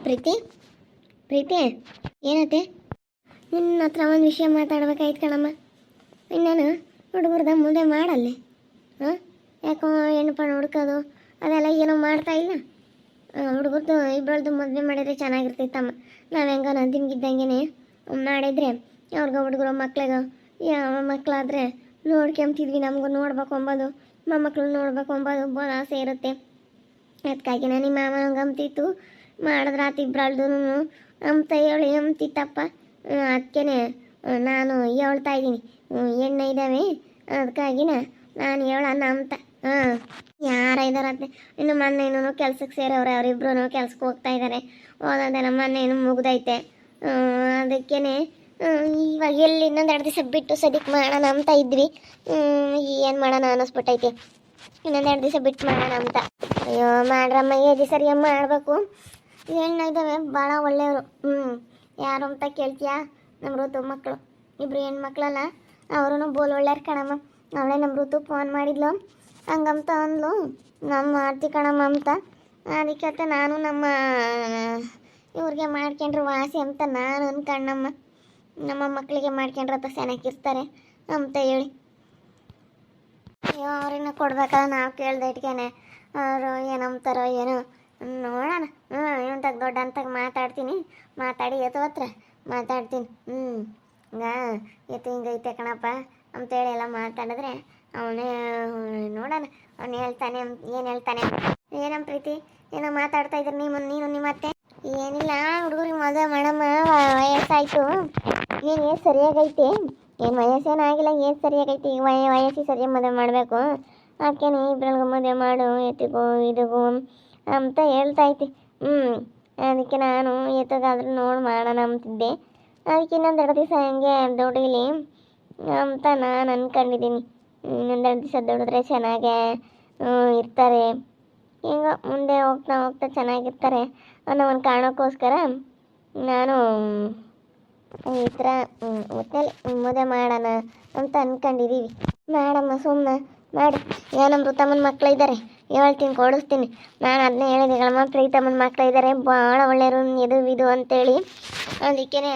ಪ್ರೀತಿ ಪ್ರೀತಿ ಏನತ್ತೆ? ನಿನ್ನ ಹತ್ರ ಒಂದು ವಿಷಯ ಮಾತಾಡ್ಬೇಕಾಯ್ತು ಕಣಮ್ಮ. ಇನ್ನೇನು ಹುಡುಗರ್ದ ಮುಂದೆ ಮಾಡಲ್ಲಿ ಹಾಂ? ಯಾಕೋ ಹೆಣ್ಣು ಪಣ್ಣು ಹುಡ್ಕೋದು ಅದೆಲ್ಲ ಏನೋ ಮಾಡ್ತಾ ಇಲ್ಲ. ಹುಡುಗರ್ದು ಇಬ್ಬರದ್ದು ಮದುವೆ ಮಾಡಿದರೆ ಚೆನ್ನಾಗಿರ್ತಿತ್ತಮ್ಮ. ನಾವು ಹೆಂಗೋ ನಂದಿನ್ಗಿದ್ದಂಗೆ ಮಾಡಿದರೆ ಅವ್ರಿಗೆ ಹುಡುಗರು ಮಕ್ಳಿಗೆ ಯಾವ ಮಕ್ಕಳಾದರೆ ನೋಡ್ಕೊಂತಿದ್ವಿ. ನಮಗೂ ನೋಡ್ಬೇಕು ಅಂಬೋದು, ಮೊಮ್ಮಕ್ಕಳು ನೋಡ್ಬೇಕು ಅಂಬೋದು ಭಾಳ ಆಸೆ ಇರುತ್ತೆ. ಅದಕ್ಕಾಗಿ ನಿಮ್ಮ ಮಾವನಂಗೆ ಅಂತಿತ್ತು ಮಾಡಿದ್ರೆ ಆತ ಇಬ್ಬರಲ್ದು ಅಂತ ಹೇಳಿ ಅಂತಿತ್ತಪ್ಪ. ಅದಕ್ಕೆ ನಾನು ಹೇಳ್ತಾ ಇದ್ದೀನಿ, ಎಣ್ಣೆ ಇದ್ದಾವೆ ಅದಕ್ಕಾಗಿನ ನಾನು ಹೇಳೋಣ ಅಂತ. ಹಾಂ, ಯಾರ ಇದ್ದಾರಂತೆ ಇನ್ನು ಮೊನ್ನೆನೂ ಕೆಲ್ಸಕ್ಕೆ ಸೇರವ್ರೆ. ಅವರಿಬ್ರು ಕೆಲ್ಸಕ್ಕೆ ಹೋಗ್ತಾ ಇದ್ದಾರೆ. ಓದೋದೆಲ್ಲ ಮೊನ್ನೆನೂ ಮುಗ್ದೈತೆ. ಅದಕ್ಕೇ ಇವಾಗ ಎಲ್ಲಿ ಇನ್ನೊಂದು 2 ದಿವಸ ಬಿಟ್ಟು ಸದ್ಯಕ್ಕೆ ಮಾಡೋಣ ಅಂತ ಇದ್ವಿ. ಏನು ಮಾಡೋಣ ಅನ್ನಿಸ್ಬಿಟ್ಟೈತಿ. ಇನ್ನೊಂದು 2 ದಿವಸ ಬಿಟ್ಟು ಮಾಡೋಣ ಅಂತ. ಅಯ್ಯೋ ಮಾಡ್ರಮ್ಮ, ಏಜಿ ಸರಿಯಮ್ಮ ಮಾಡಬೇಕು. ಹೆಣ್ಣು ಇದ್ದಾವೆ ಭಾಳ ಒಳ್ಳೆಯವರು. ಯಾರು ಅಂತ ಕೇಳ್ತೀಯಾ? ನಮ್ಮ ಋತು ಮಕ್ಕಳು ಇಬ್ಬರು ಹೆಣ್ಮಕ್ಳಲ್ಲ, ಅವರು ಬೋಲ್ ಒಳ್ಳೆಯರು ಕಣಮ್ಮ. ಅವಳೇ ನಮ್ಮ ಋತು ಫೋನ್ ಮಾಡಿದ್ಲು, ಹಂಗಂತ ಅಂದ್ಲು ನಮ್ಮ ಮಾಡ್ತಿ ಕಣಮ್ಮ ಅಂತ. ಅದಕ್ಕೆ ನಾನು ನಮ್ಮ ಇವ್ರಿಗೆ ಮಾಡ್ಕೊಂಡ್ರು ವಾಸಿ ಅಂತ ನಾನು ಅನ್ಕಣ್ಣಮ್ಮ. ನಮ್ಮ ಮಕ್ಕಳಿಗೆ ಮಾಡ್ಕೊಂಡ್ರತ್ತ ಚೆನ್ನಾಗಿರ್ತಾರೆ ಅಂತ ಹೇಳಿ. ಅಯ್ಯೋ ಅವ್ರನ್ನ ಕೊಡ್ಬೇಕಲ್ಲ, ನಾವು ಕೇಳ್ದೆ ಇಟ್ಕೇನೆ ಅವರು ಏನಂತಾರೋ ಏನೋ ನೋಡೋಣ. ಇವಂತಾಗ ದೊಡ್ಡ ಅಂತಾಗ ಮಾತಾಡಿ ಎತ್ತು ಹತ್ರ ಮಾತಾಡ್ತೀನಿ. ಎತ್ತು ಹಿಂಗೈತೆ ಕಣಪ್ಪ ಅಂತೇಳಿ ಎಲ್ಲ ಮಾತಾಡಿದ್ರೆ ಅವನೇ ನೋಡೋಣ. ಅವ್ನು ಹೇಳ್ತಾನೆ ಏನು ಹೇಳ್ತಾನೆ. ಏನಮ್ಮ ಪ್ರೀತಿ ಏನೋ ಮಾತಾಡ್ತಾ ಇದ್ರು ನೀನು ನಿಮ್ಮತ್ತೆ? ಏನಿಲ್ಲ, ಹುಡುಗರಿಗೆ ಮದುವೆ ಮಾಡಮ್ಮ, ವಯಸ್ಸಾಯಿತು. ಏನು ಸರಿಯಾಗೈತೆ? ಏನು ವಯಸ್ಸೇನಾಗಿಲ್ಲ, ಏನು ಸರಿಯಾಗೈತಿ. ವಯಸ್ಸಿಗೆ ಸರಿಯಾಗಿ ಮದುವೆ ಮಾಡಬೇಕು. ಅದಕ್ಕೇನೆ ಇಬ್ಬರಿಗೂ ಮದುವೆ ಮಾಡು, ಎತ್ತಿಗೂ ಇದಗೂ ಅಂತ ಹೇಳ್ತೈತಿ. ಅದಕ್ಕೆ ನಾನು ಎತ್ತಗಾದ್ರೂ ನೋಡಿ ಮಾಡೋಣ ಅಂತಿದ್ದೆ. ಅದಕ್ಕೆ ಇನ್ನೊಂದು 2 ದಿವಸ ಹಂಗೆ ದುಡೀಲಿ ಅಂತ ನಾನು ಅಂದ್ಕೊಂಡಿದ್ದೀನಿ. ಇನ್ನೊಂದು 2 ದಿವಸ ದುಡಿದ್ರೆ ಚೆನ್ನಾಗೇ ಇರ್ತಾರೆ. ಈಗ ಮುಂದೆ ಹೋಗ್ತಾ ಹೋಗ್ತಾ ಚೆನ್ನಾಗಿರ್ತಾರೆ ಅನ್ನೋ ಒಂದು ಕಾರಣಕ್ಕೋಸ್ಕರ ನಾನು ಈ ಥರ ಒಟ್ಟಲ್ಲಿ ಮದುವೆ ಮಾಡೋಣ ಅಂತ ಅಂದ್ಕೊಂಡಿದ್ದೀವಿ. ಮಾಡಮ್ಮ, ಸುಮ್ಮನೆ ಮಾಡಿ. ನಮ್ಮ ಋತಮ್ಮನ ಮಕ್ಕಳು ಇದ್ದಾರೆ, ಹೇಳ್ತೀನಿ, ಕೊಡಿಸ್ತೀನಿ. ನಾನು ಅದನ್ನೇ ಹೇಳಿದೆಗಳಮ್ಮ, ಪ್ರೀತಮ್ಮನ ಮಕ್ಕಳು ಇದ್ದಾರೆ ಭಾಳ ಒಳ್ಳೆಯರು, ಇದು ಅಂತೇಳಿ. ಅದಕ್ಕೇ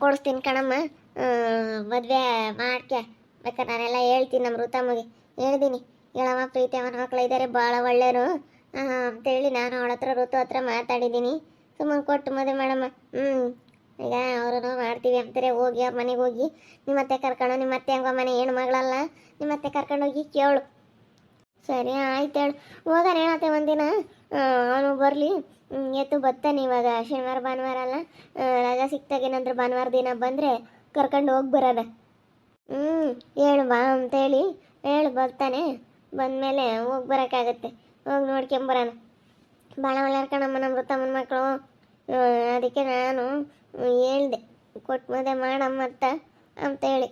ಕೊಡಿಸ್ತೀನಿ ಕಣಮ್ಮ. ಮದುವೆ ಮಾಡ್ಕೆ ಬೇಕಾದ್ರೆ ನಾನೆಲ್ಲ ಹೇಳ್ತೀನಿ. ನಮ್ಮ ಋತಮ್ಮಗೆ ಹೇಳಿದ್ದೀನಿ, ಹೇಳಮ್ಮ ಪ್ರೀತಮ್ಮನ ಮಕ್ಕಳು ಇದ್ದಾರೆ ಭಾಳ ಒಳ್ಳೆಯರು ಅಂತೇಳಿ ನಾನು ಅವಳ ಹತ್ರ ಋತು ಹತ್ರ ಮಾತಾಡಿದ್ದೀನಿ. ಸುಮ್ಮನೆ ಕೊಟ್ಟು ಮದುವೆ ಮಾಡಮ್ಮ. ಈಗ ಅವರು ಮಾಡ್ತೀವಿ ಅಂತಾರೆ. ಹೋಗಿ ಅವ್ರ ಮನೆಗೆ ಹೋಗಿ ನಿಮ್ಮತ್ತೆ ಕರ್ಕೊಂಡು, ನಿಮ್ಮತ್ತೆ ಹಂಗ ಮನೆ ಹೆಣ್ಣು ಮಗಳಲ್ಲ, ನಿಮ್ಮತ್ತೆ ಕರ್ಕೊಂಡೋಗಿ ಕೇಳು. ಸರಿ ಆಯ್ತು ಹೇಳು. ಹೋಗೋಣ ಹೇಳತ್ತೆ ಒಂದಿನ. ಅವನು ಬರಲಿ, ಎತ್ತು ಬರ್ತಾನೆ. ಇವಾಗ ಶನಿವಾರ ಭಾನುವಾರ ಅಲ್ಲ, ರಜಾ ಸಿಕ್ತಾಗೇನಂದ್ರೆ ಭಾನುವಾರ ದಿನ ಬಂದರೆ ಕರ್ಕೊಂಡು ಹೋಗಿ ಬರೋಣ. ಹೇಳು ಬಾ ಅಂತೇಳಿ ಹೇಳು, ಬರ್ತಾನೆ. ಬಂದಮೇಲೆ ಹೋಗಿ ಬರೋಕ್ಕಾಗತ್ತೆ, ಹೋಗಿ ನೋಡ್ಕೊಂಬರೋಣ. ಭಾಳ ಒಳ್ಳೆಯರು ಕಣಮ್ಮ ನಮ್ಮ ಋತಮ್ಮನ ಮಕ್ಕಳು. ಅದಕ್ಕೆ ನಾನು ಹೇಳ್ದೆ ಕೊಟ್ಟು ಮದುವೆ ಮಾಡಮ್ಮ ಅಂತೇಳಿ.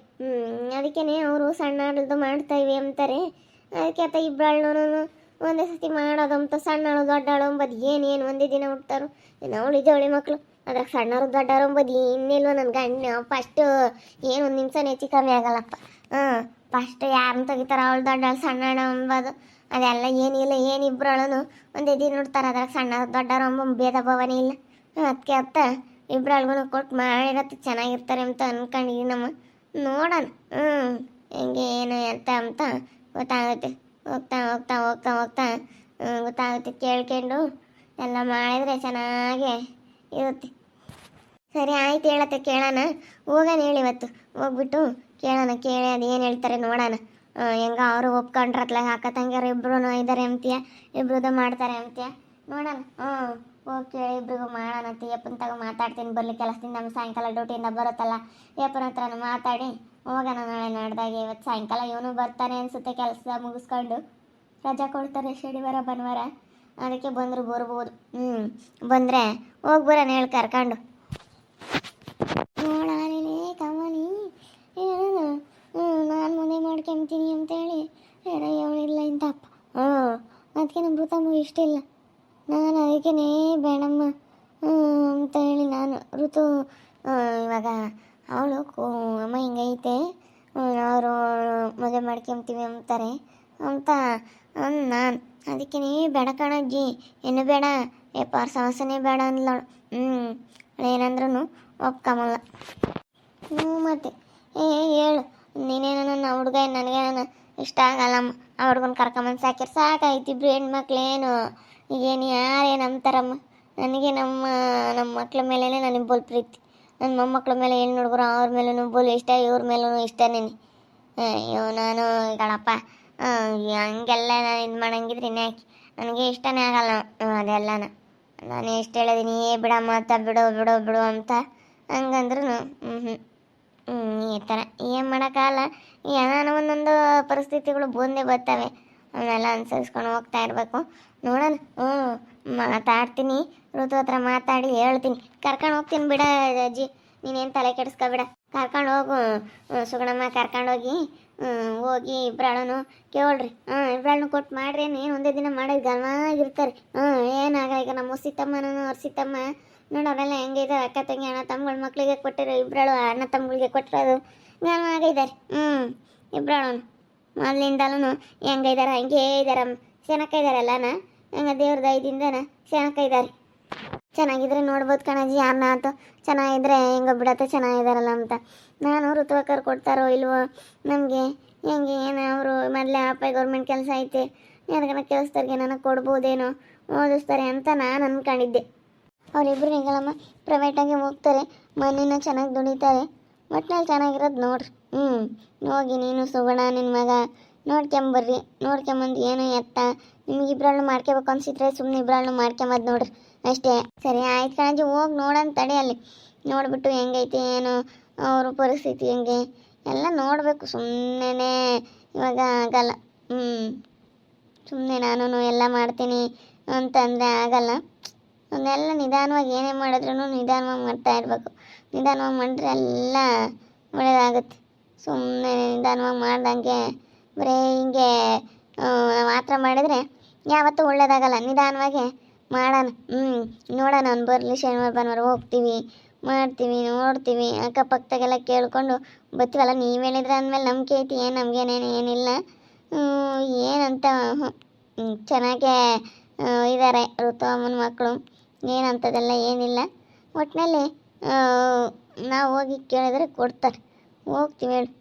ಅದಕ್ಕೇ ಅವರು ಸಣ್ಣದು ಮಾಡ್ತಾಯಿವಿ ಅಂತಾರೆ. ಅದಕ್ಕೆ ಇಬ್ಬರಳು ಒಂದೇ ಸತಿ ಮಾಡೋದು ಅಂತ. ಸಣ್ಣಳು ದೊಡ್ಡಳು ಅಂಬದು ಏನು ಒಂದೇ ದಿನ ಹುಡ್ತಾರೋ ಅವಳು ಜವಳಿ ಮಕ್ಕಳು. ಅದ್ರಾಗ ಸಣ್ಣವರು ದೊಡ್ಡವರು ಅಂಬದು ಇನ್ನಿಲ್ವ ನನ್ನ ಗಂಡ. ಫಸ್ಟು ಏನು 1 ನಿಮಿಷ ಹೆಚ್ಚು ಕಮ್ಮಿ ಆಗಲ್ಲಪ್ಪ. ಫಸ್ಟ್ ಯಾರನ್ನ ತೆಗಿತಾರ, ಅವಳು ದೊಡ್ಡಳು ಸಣ್ಣಳು ಅಂಬೋದು ಅದೆಲ್ಲ ಏನಿಲ್ಲ. ಏನಿಬ್ಬರಳು ಒಂದೇ ದಿನ ಹುಡ್ತಾರೆ. ಅದ್ರಾಗ ಸಣ್ಣ ದೊಡ್ಡವರು ಅಂಬ ಭೇದ ಭಾವನೆ ಇಲ್ಲ. ಅದಕ್ಕೆ ಇಬ್ಬರಲ್ಗೂ ಕೊಟ್ಟು ಮಾಡಿರತ್ತೆ ಚೆನ್ನಾಗಿರ್ತಾರೆ ಅಂತ ಅಂದ್ಕೊಂಡಿದ್ದೀನಿ ನಮ್ಮ. ನೋಡೋಣ ಹೆಂಗೆ ಏನು ಅಂತ ಗೊತ್ತಾಗುತ್ತೆ. ಹೋಗ್ತಾ ಹೋಗ್ತಾ ಹೋಗ್ತಾ ಹೋಗ್ತಾ ಗೊತ್ತಾಗುತ್ತೆ. ಕೇಳ್ಕೊಂಡು ಎಲ್ಲ ಮಾಡಿದರೆ ಚೆನ್ನಾಗೇ ಇರುತ್ತೆ. ಸರಿ ಆಯ್ತು ಹೇಳತ್ತೆ, ಕೇಳೋಣ. ಹೋಗೋಣ ಹೇಳಿ ಇವತ್ತು ಹೋಗ್ಬಿಟ್ಟು ಕೇಳೋಣ. ಕೇಳಿ ಅದು ಏನು ಹೇಳ್ತಾರೆ ನೋಡೋಣ. ಹೆಂಗ ಅವರು ಒಪ್ಕೊಂಡ್ರತ್ಲಾಗ ಅಕ್ಕ ತಂಗಿಯರು ಇಬ್ಬರು ಇದ್ದಾರೆ ಅಂತೀಯ, ಇಬ್ರದ್ದು ಮಾಡ್ತಾರೆ ಅಂತೀಯ. ನೋಡೋಣ. ಹೋಗಿ ಕೇಳಿ ಇಬ್ರಿಗೂ ಮಾಡೋಣ ಅಂತ. ಯಪ್ಪನ ತಗೋ ಮಾತಾಡ್ತೀನಿ, ಬರಲಿ ಕೆಲಸದಿಂದ. ನಮ್ಮ ಸಾಯಂಕಾಲ ಡ್ಯೂಟಿಯಿಂದ ಬರುತ್ತಲ್ಲ, ಯಪ್ಪನ ಹತ್ರ ಮಾತಾಡಿ ಹೋಗೋಣ ನಾಳೆ ನಾಡ್ದಾಗೆ. ಇವತ್ತು ಸಾಯಂಕಾಲ ಇವನು ಬರ್ತಾನೆ ಅನಿಸುತ್ತೆ, ಕೆಲಸ ಮುಗಿಸ್ಕೊಂಡು. ರಜಾ ಕೊಡ್ತಾರೆ ಶನಿವಾರ ಭಾನುವಾರ. ಅದಕ್ಕೆ ಬಂದರೂ ಬರ್ಬೋದು. ಬಂದರೆ ಹೋಗಿ ಬರೋಣ ಹೇಳಿ ಕರ್ಕೊಂಡು. ನೋಡಾನೇ ಕಮಲಿ ಏನು ನಾನು ಮದುವೆ ಮಾಡ್ಕೊಂತೀನಿ ಅಂತೇಳಿ ಏನೋ ಹೇಳಿಲ್ಲ ಇಂತಪ್ಪ. ಅದಕ್ಕೆ ನಮ್ಮ ಋತಮ್ಮಗೆ ಇಷ್ಟ ಇಲ್ಲ. ನಾನು ಅದಕ್ಕೇ ಬೇಡಮ್ಮ ಅಂತ ಹೇಳಿ ನಾನು ಋತು ಇವಾಗ ಅವಳು ಅಮ್ಮ ಹಿಂಗೈತೆ, ಅವರು ಮದುವೆ ಮಾಡ್ಕೊಂತೀವಿ ಅಂತಾರೆ ಅಂತ ನಾನು. ಅದಕ್ಕೆ ಬೇಡ ಕಣಜ್ಜಿ, ಏನು ಬೇಡ, ಏಪಾರ ಸಮಸ್ಯೆನೇ ಬೇಡ ಅಂದ್ಲವಳು. ಏನಂದ್ರೂ ಒಪ್ಕೊಂಬಲ್ಲ. ಮತ್ತೆ ಹೇಳು, ನೀನೇನ ನನ್ನ ಹುಡುಗ ನನಗೆ ಇಷ್ಟ ಆಗಲ್ಲಮ್ಮ. ಆ ಹುಡುಗನ ಕರ್ಕೊಂಬಂದು ಸಾಕ್ಯಾರ ಸಾಕಾಯ್ತು. ಇಬ್ರು ಹೆಣ್ಮಕ್ಳೇನು ಈಗೇನು ಯಾರೇನು ಅಂತಾರಮ್ಮ. ನನಗೆ ನಮ್ಮ ಮಕ್ಳ ಮೇಲೇ ನನಗೆ ಬೋಲ್ ಪ್ರೀತಿ. ನನ್ನ ಮೊಮ್ಮಕ್ಳ ಮೇಲೆ ಹೆಣ್ಣು ಹುಡುಗರು ಅವ್ರ ಮೇಲೂ ಬೋಲ್ ಇಷ್ಟ, ಇವ್ರ ಮೇಲೂ ಇಷ್ಟನೇ. ಅಯ್ಯೋ ನಾನು ಕಣಪ್ಪ ಹಂಗೆಲ್ಲ ನಾನು ಇದು ಮಾಡಂಗಿದ್ರೆ ಇನ್ಯಾಕೆ, ನನಗೆ ಇಷ್ಟನೇ ಆಗಲ್ಲ ಅದೆಲ್ಲನ. ನಾನು ಎಷ್ಟು ಹೇಳಿದೀನಿ ಬಿಡಮ್ಮ ಅಂತ, ಬಿಡು ಅಂತ ಹಂಗಂದ್ರೂ ಈ ಥರ ಏನು ಮಾಡೋಕ್ಕಾಗಲ್ಲ. ಏನಾನ ಒಂದೊಂದು ಪರಿಸ್ಥಿತಿಗಳು ಬಂದೇ ಬರ್ತವೆ, ಅವನ್ನೆಲ್ಲ ಅನುಸರಿಸ್ಕೊಂಡು ಹೋಗ್ತಾ ಇರಬೇಕು. ನೋಡೋಣ. ಮಾತಾಡ್ತೀನಿ, ಋತು ಹತ್ರ ಮಾತಾಡಿ ಹೇಳ್ತೀನಿ. ಕರ್ಕೊಂಡು ಹೋಗ್ತೀನಿ ಬಿಡ ಅಜ್ಜಿ, ನೀನೇನು ತಲೆ ಕೆಡಿಸ್ಕೊಬೇಡ. ಕರ್ಕೊಂಡು ಹೋಗು ಸುಗುಣಮ್ಮ, ಕರ್ಕೊಂಡೋಗಿ ಹೋಗಿ ಇಬ್ರಾಳನು ಕೇಳ್ರಿ. ಇಬ್ರಾಳನು ಕೊಟ್ಟು ಮಾಡ್ರಿ. ಏನು ಒಂದೇ ದಿನ ಮಾಡೋದು ಗಮನಾಗಿರ್ತಾರೆ. ಏನಾಗ ಈಗ ನಮ್ಮ ಸೀತಮ್ಮನೂ ಅವ್ರ ಸೀತಮ್ಮ ನೋಡಿ ಅವರೆಲ್ಲ ಹೆಂಗಿದೆ, ಅಕ್ಕ ತಂಗಿ ಅಣ್ಣ ತಮ್ಮಗಳ ಮಕ್ಕಳಿಗೆ ಕೊಟ್ಟಿರೋ ಇಬ್ರಾಳು ಅಣ್ಣ ತಮ್ಮಗಳಿಗೆ ಕೊಟ್ಟಿರೋದು ಗಮನಾಗಿದ್ದಾರೆ. ಇಬ್ರಾಳನು ಮೊದಲಿಂದಲೂ ಹೆಂಗಿದ್ದಾರೆ ಹಂಗೇ ಇದ್ದಾರೆ, ಸೆನಕ ಇದ್ದಾರಲ್ಲನ, ಹಂಗೆ ದೇವ್ರ ದಯದಿಂದನ ಸೆನಕ ಇದ್ದಾರೆ. ಚೆನ್ನಾಗಿದ್ರೆ ನೋಡ್ಬೋದು ಕಣಜ್ಜಿ, ಯಾರನ್ನ ಆಯ್ತು ಚೆನ್ನಾಗಿದ್ರೆ ಹೆಂಗೋ ಬಿಡತ್ತೆ ಚೆನ್ನಾಗಿದ್ದಾರಲ್ಲ ಅಂತ. ನಾನು ಋತುವಕರ್ ಕೊಡ್ತಾರೋ ಇಲ್ವೋ ನಮಗೆ ಹೆಂಗೆ ಏನು, ಅವರು ಮೊದಲೇ ಅಪ್ಪ ಗೌರ್ಮೆಂಟ್ ಕೆಲಸ ಐತೆ, ಯಾರಿಗಾನ ಕೆಲಸದಾರಿಗೆ ನನಗೆ ಕೊಡ್ಬೋದೇನೋ, ಓದಿಸ್ತಾರೆ ಅಂತ ನಾನು ಅಂದ್ಕೊಂಡಿದ್ದೆ. ಅವರಿಬ್ಬರು ನಿಗಳಮ್ಮ ಪ್ರೈವೇಟಾಗಿ ಹೋಗ್ತಾರೆ, ಮನೇನ ಚೆನ್ನಾಗಿ ದುಡಿತಾರೆ, ಒಟ್ಟಿನಲ್ಲಿ ಚೆನ್ನಾಗಿರೋದು ನೋಡ್ರಿ. ಹೋಗಿ ನೀನು ಸುಗುಣ ನಿನ್ನ ಮಗ ನೋಡ್ಕೊಂಬರ್ರಿ. ನೋಡ್ಕೊಂಬಂದು ಏನು ಎತ್ತ ನಿಮ್ಗೆ ಇಬ್ರಾಳನ್ನು ಮಾಡ್ಕೋಬೇಕು ಅನ್ಸಿದ್ರೆ ಸುಮ್ಮನೆ ಇಬ್ರಾಳನ್ನು ಮಾಡ್ಕೊಂಬದು ನೋಡ್ರಿ ಅಷ್ಟೇ. ಸರಿ ಆಯ್ತು ಕಣಜ್ಜಿ, ಹೋಗಿ ನೋಡೋಣ ತಡೆ. ಅಲ್ಲಿ ನೋಡಿಬಿಟ್ಟು ಹೆಂಗೈತೆ ಏನು ಅವ್ರ ಪರಿಸ್ಥಿತಿ ಹೆಂಗೆ ಎಲ್ಲ ನೋಡಬೇಕು. ಸುಮ್ಮನೆ ಇವಾಗ ಆಗಲ್ಲ. ಸುಮ್ಮನೆ ನಾನು ಎಲ್ಲ ಮಾಡ್ತೀನಿ ಅಂತಂದರೆ ಆಗಲ್ಲ. ಅವನ್ನೆಲ್ಲ ನಿಧಾನವಾಗಿ ಏನೇ ಮಾಡಿದ್ರೂ ನಿಧಾನವಾಗಿ ಮಾಡ್ತಾ ಇರಬೇಕು. ನಿಧಾನವಾಗಿ ಮಾಡಿದ್ರೆ ಎಲ್ಲ ಒಳ್ಳೆಯದಾಗುತ್ತೆ. ಸುಮ್ಮನೆ ನಿಧಾನವಾಗಿ ಮಾಡ್ದಂಗೆ ಬರೀ ಹಿಂಗೆ ಮಾತ್ರ ಮಾಡಿದರೆ ಯಾವತ್ತೂ ಒಳ್ಳೇದಾಗಲ್ಲ. ನಿಧಾನವಾಗಿ ಮಾಡೋಣ. ನೋಡೋಣ, ಅವ್ನು ಬರಲಿ, ಶನಿವಾರ ಭಾನುವಾರ ಹೋಗ್ತೀವಿ, ಮಾಡ್ತೀವಿ, ನೋಡ್ತೀವಿ, ಅಕ್ಕಪಕ್ಕದಾಗೆಲ್ಲ ಕೇಳ್ಕೊಂಡು ಬರ್ತೀವಲ್ಲ. ನೀವು ಹೇಳಿದ್ರೆ ಅಂದಮೇಲೆ ನಂಬಿಕೆ ಐತಿ, ಏನು ನಮಗೇನೇನು ಏನಿಲ್ಲ. ಏನಂತ ಚೆನ್ನಾಗೇ ಇದ್ದಾರೆ ಋತು ಅಮ್ಮನ ಮಕ್ಕಳು, ಏನಂತದೆಲ್ಲ ಏನಿಲ್ಲ. ಒಟ್ಟಿನಲ್ಲಿ ನಾವು ಹೋಗಿ ಕೇಳಿದ್ರೆ ಕೊಡ್ತಾರೆ, ಹೋಗ್ತೀವಿ ಹೇಳಿ.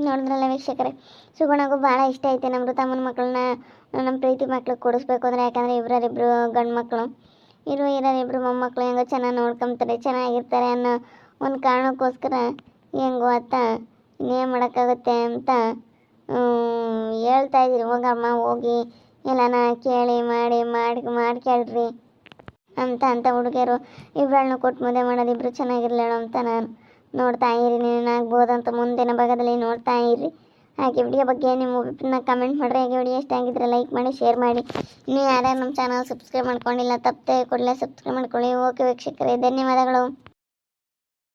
ನೋಡಿದ್ರಲ್ಲ ವೀಕ್ಷಕರೇ, ಸುಗುಣಗೂ ಭಾಳ ಇಷ್ಟ ಐತೆ ನಮ್ಮ ಋತಮ್ಮನ ಮಕ್ಕಳನ್ನ ನಮ್ಮ ಪ್ರೀತಿ ಮಕ್ಳಿಗೆ ಕೊಡಿಸ್ಬೇಕು ಅಂದರೆ. ಯಾಕಂದರೆ ಇಬ್ಬರಿಬ್ಬರು ಗಂಡು ಮಕ್ಕಳು ಇರೋರಿಬ್ಬರು ಮೊಮ್ಮಕ್ಕಳು ಹೆಂಗೋ ಚೆನ್ನಾಗಿ ನೋಡ್ಕೊತಾರೆ, ಚೆನ್ನಾಗಿರ್ತಾರೆ ಅನ್ನೋ ಒಂದು ಕಾರಣಕ್ಕೋಸ್ಕರ ಹೆಂಗೋ ಅತ್ತ ಇನ್ನೇನು ಮಾಡೋಕ್ಕಾಗುತ್ತೆ ಅಂತ ಹೇಳ್ತಾಯಿದ್ದೀರಿ. ಹೋಗಮ್ಮ, ಹೋಗಿ ಎಲ್ಲನ ಕೇಳಿ ಮಾಡ್ಕೇಳ್ರಿ ಅಂತ ಹುಡುಗಿಯರು ಇಬ್ಬರನ್ನು ಕೊಟ್ಟು ಮದುವೆ ಮಾಡೋದು, ಇಬ್ಬರು ಚೆನ್ನಾಗಿರ್ಲೇಳು ಅಂತ ನಾನು ನೋಡ್ತಾ ಇರಿ. ನೀನಾಗ್ಬೋದಂತ ಮುಂದಿನ ಭಾಗದಲ್ಲಿ ನೋಡ್ತಾ ಇರಿ. ಹಾಗೆ ವಿಡಿಯೋ ಬಗ್ಗೆ ನಿಮ್ಮ ಒಪಿನಿಯನ್ನ ಕಮೆಂಟ್ ಮಾಡಿರಿ. ಹಾಗೆ ವಿಡಿಯೋ ಇಷ್ಟ ಆಗಿದ್ರೆ ಲೈಕ್ ಮಾಡಿ, ಶೇರ್ ಮಾಡಿ. ಇನ್ನೂ ಯಾರ್ಯಾರು ನಮ್ಮ ಚಾನಲ್ ಸಬ್ಸ್ಕ್ರೈಬ್ ಮಾಡ್ಕೊಂಡಿಲ್ಲ ತಪ್ಪದೆ ಕೂಡಲೇ ಸಬ್ಸ್ಕ್ರೈಬ್ ಮಾಡ್ಕೊಳ್ಳಿ. ಓಕೆ ವೀಕ್ಷಕರೇ, ಧನ್ಯವಾದಗಳು.